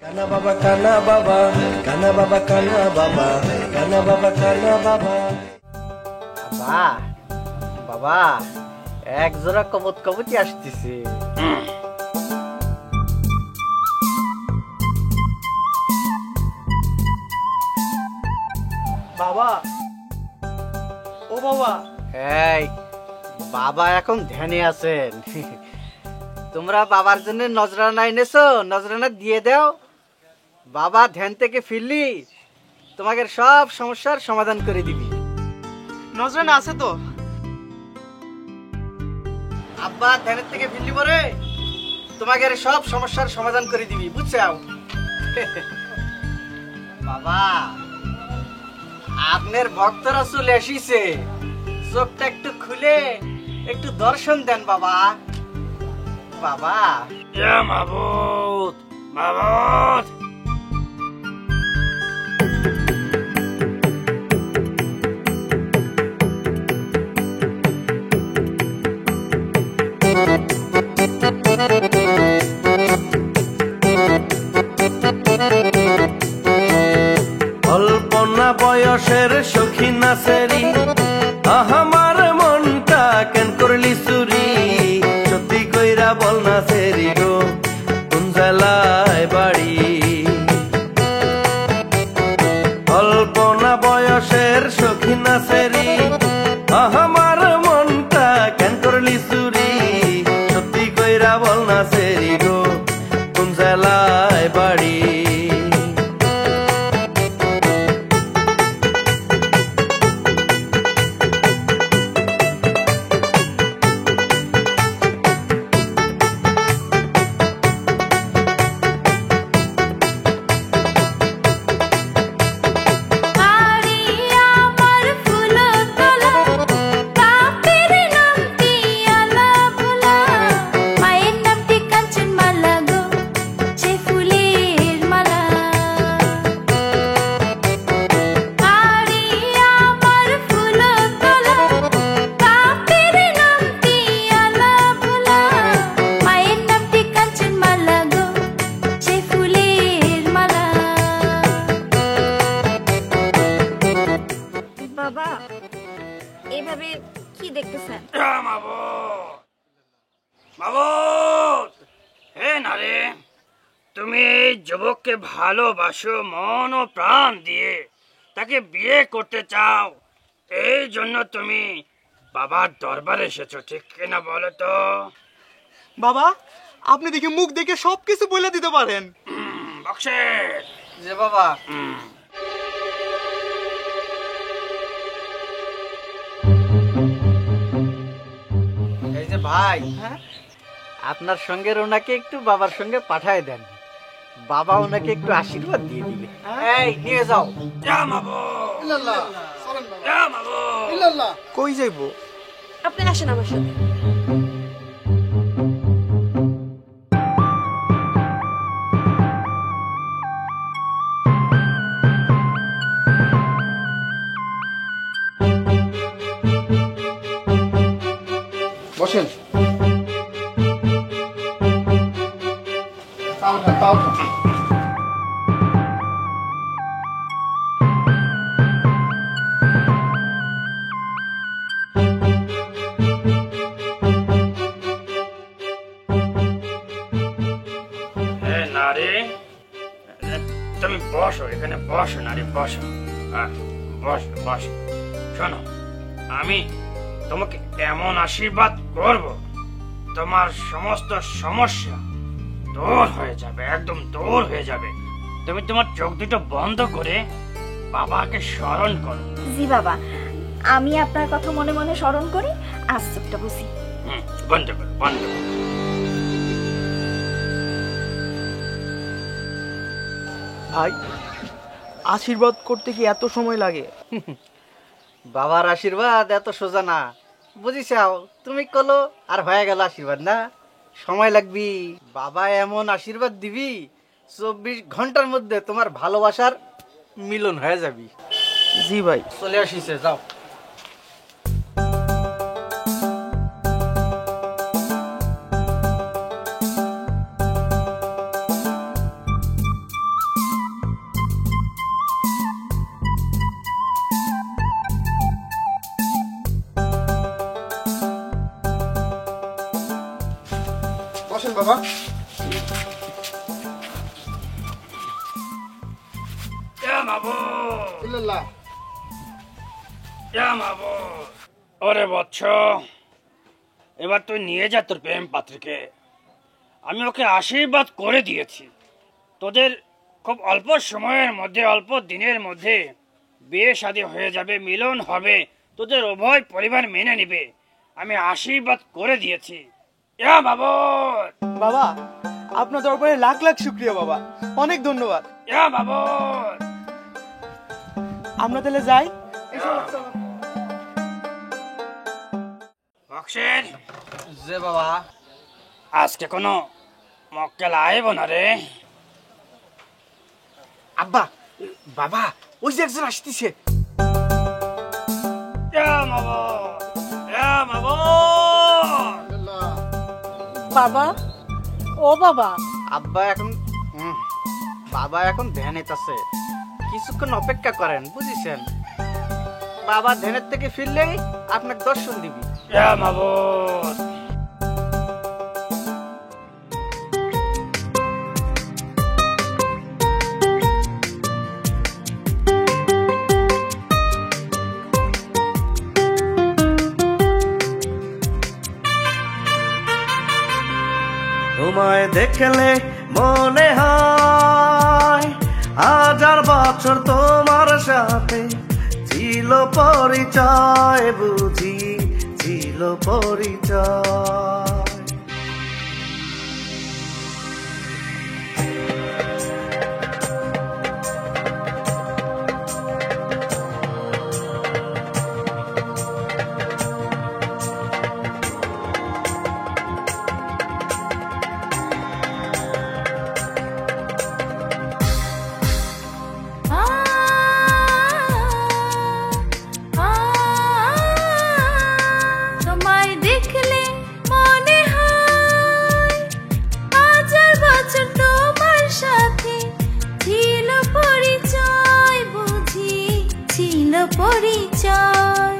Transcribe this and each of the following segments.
কানা বাবা কানা বাবা কানা বাবা কানা বাবা কানা বাবা কানা বাবা। বাবা বাবা এক জোড়া কবুতী আসতেছে। বাবা ও বাবা, এই বাবা এখন ধ্যানে আছেন। তোমরা বাবার জন্য নজরানা এনেছো, নজরানা দিয়ে দাও। বাবা ধ্যান থেকে ফিরলি তোমাকে সব সমস্যার সমাধান করে দিবি। নজরানা আছে তো? আব্বা ধ্যানের থেকে ফিরলি পরে তোমাকে সব সমস্যার সমাধান করে দিবি, বুঝছো? বাবা আপনার ভক্তরা চলে এসেছে, চোখটা একটু খুলে একটু দর্শন দেন বাবা। বাবা মাবুদ মাবুদ, অল্পনা বয়সের সখী নাচেরি আমার মনটা কেন করলি চুরি, সত্যি কইরা বল নাচেরি গো কোন জেলায় বাড়ি। অল্পনা বয়সের সখী নাচেরি আমার মনটা কেন করলি চুরি, সত্যি কইরা বল নাচেরি গো কোন জেলায় বাড়ি। বাবা এভাবে কি দেখতেছেন? মাবুদ মাবুদ, হে নারে, তুমি এই যুবককে ভালোবাসো মন ও প্রাণ দিয়ে, তাকে বিয়ে করতে চাও, এই জন্য তুমি বাবার দরবারে এসেছো, ঠিক কিনা বলো তো? বাবা আপনি দেখি মুখ দেখে সবকিছু বলে দিতে পারেন। বক্সের যে বাবা এই যে ভাই, হ্যাঁ আপনার সঙ্গে ওনাকে একটু বাবার সঙ্গে পাঠায় দেন, বাবা ওনাকে একটু আশীর্বাদ দিয়ে দিবে। এই নিয়ে যাও। কই যাইবো? আপনি আসেন আমার সাথে। বসেন। নারী তুমি বসো, এখানে বসো নারী, বসো, বসো বসো। শোনো, আমি তোমাকে এমন আশীর্বাদ করব, তোমার সমস্ত সমস্যা দূর হয়ে যাবে, একদম দূর হয়ে যাবে। তুমি তোমার চোখ দুটো বন্ধ করে বাবাকে স্মরণ করো। জি বাবা, আমি আপনার কথা মনে মনে স্মরণ করি। আজ চোখটা বুঝি। বন্ধ করো, বন্ধ করো। ভাই আশীর্বাদ করতে কি এত সময় লাগে? বাবার আশীর্বাদ এত সোজা না, বুঝিসাও? তুমি কলো আর হয়ে গেল আশীর্বাদ, না সময় লাগবি। বাবা এমন আশীর্বাদ দিবি 24 ঘন্টার মধ্যে তোমার ভালোবাসার মিলন হয়ে যাবি। জি ভাই। চলে আসিছে, যাও। বাবা। ওরে বৎস, এবার তুই নিয়ে যা তোর প্রেম পাত্রীকে। আমি ওকে আশীর্বাদ করে দিয়েছি, তোদের খুব অল্প সময়ের মধ্যে, অল্প দিনের মধ্যে বিয়ে শাদী হয়ে যাবে, মিলন হবে, তোদের উভয় পরিবার মেনে নিবে। আমি আশীর্বাদ করে দিয়েছি। বাবা, আপনার দরবারে লাখ লাখ শুক্রিয়া বাবা, অনেক ধন্যবাদ। আমরা তাহলে যাই। বক্সের যে বাবা, আজকে কোনো মক্কেল আইব না রে? আব্বা, বাবা, ওই যে একজন আসতেছে। বাবা, ও বাবা, আব্বা এখন বাবা এখন ধ্যানেত আছে, কিছুক্ষণ অপেক্ষা করেন, বুঝেছেন? বাবা ধ্যানের থেকে ফিরলেই আপনাকে দর্শন দিবি। তোমায় দেখলে মনে হয় হাজার বছর তোমার সাথে ছিল পরিচয়, বুঝি ছিল পরিচয়। তোমায় দেখলে মনে হয় হাজার বছর তোমার সাথে ছিল পরিচয়, বুঝি ছিল পরিচয়।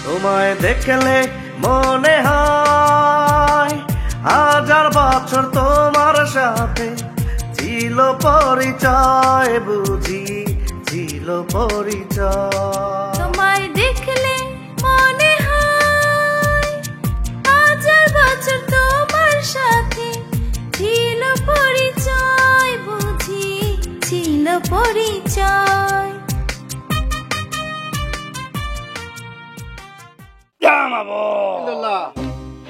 তোমায় দেখলে মনে হয় হাজার বছর তোমার সাথে ছিল পরিচয়, বুঝি ছিল পরিচয়। তোমায় দেখলে মনে হয় হাজার বছর তোমার সাথে ছিল পরিচয়, বুঝি ছিল পরিচয়।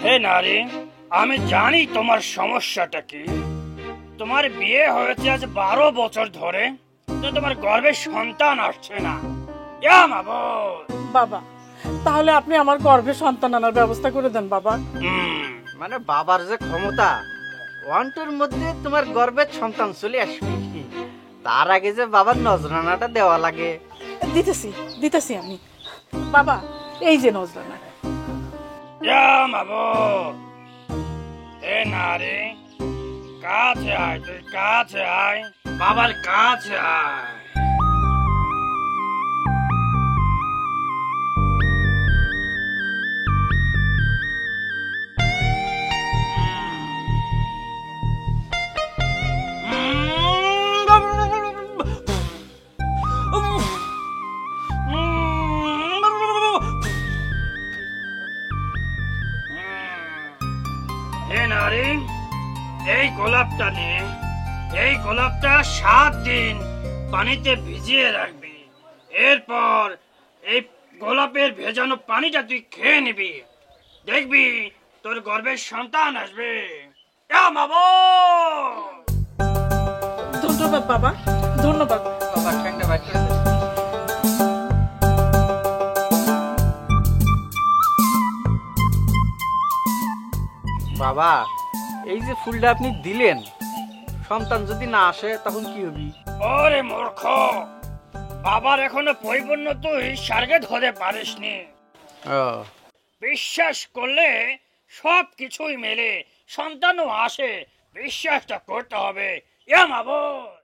হে নারী, আমি জানি তোমার সমস্যাটা কি। তোমার বিয়ে হয়েছে আজ 12 বছর ধরে, কিন্তু তোমার গর্ভে সন্তান আসছে না। বাবা, তাহলে আপনি আমার গর্ভে সন্তান আনার ব্যবস্থা করে দেন বাবা। মানে বাবার যে ক্ষমতা, 1-2 মধ্যে তোমার গর্ভের সন্তান চলে আসবে। তার আগে যে বাবার নজরানাটা দেওয়া লাগে। দিতেছি আমি। বাবা, এই যে নজরানা। হে নারী, কাছে আয়, তুই কাছে আয়, বাবার কাছে আয়। হে নারী, এই গোলাপটা নিয়ে, এই গোলাপটা 7 দিন পানিতে ভিজিয়ে রাখবি। এরপর এই গোলাপের ভেজানো পানিটা তুই খেয়ে নিবি, দেখবি তোর গর্ভের সন্তান আসবে। ধন্যবাদ বাবা, ধন্যবাদ। বাবা ঠ্যাংটা বাইর করে দে। বাবা, এই যে ফুলটা আপনি দিলেন, সন্তান যদি না আসে তখন কি হবে? ওরে মূর্খ, বাবার এখনো পরিপূর্ণ তুই স্বর্গে ধরে পারিসনি। বিশ্বাস করলে সব কিছুই মেলে, সন্তানও আসে। বিশ্বাসটা করতে হবে।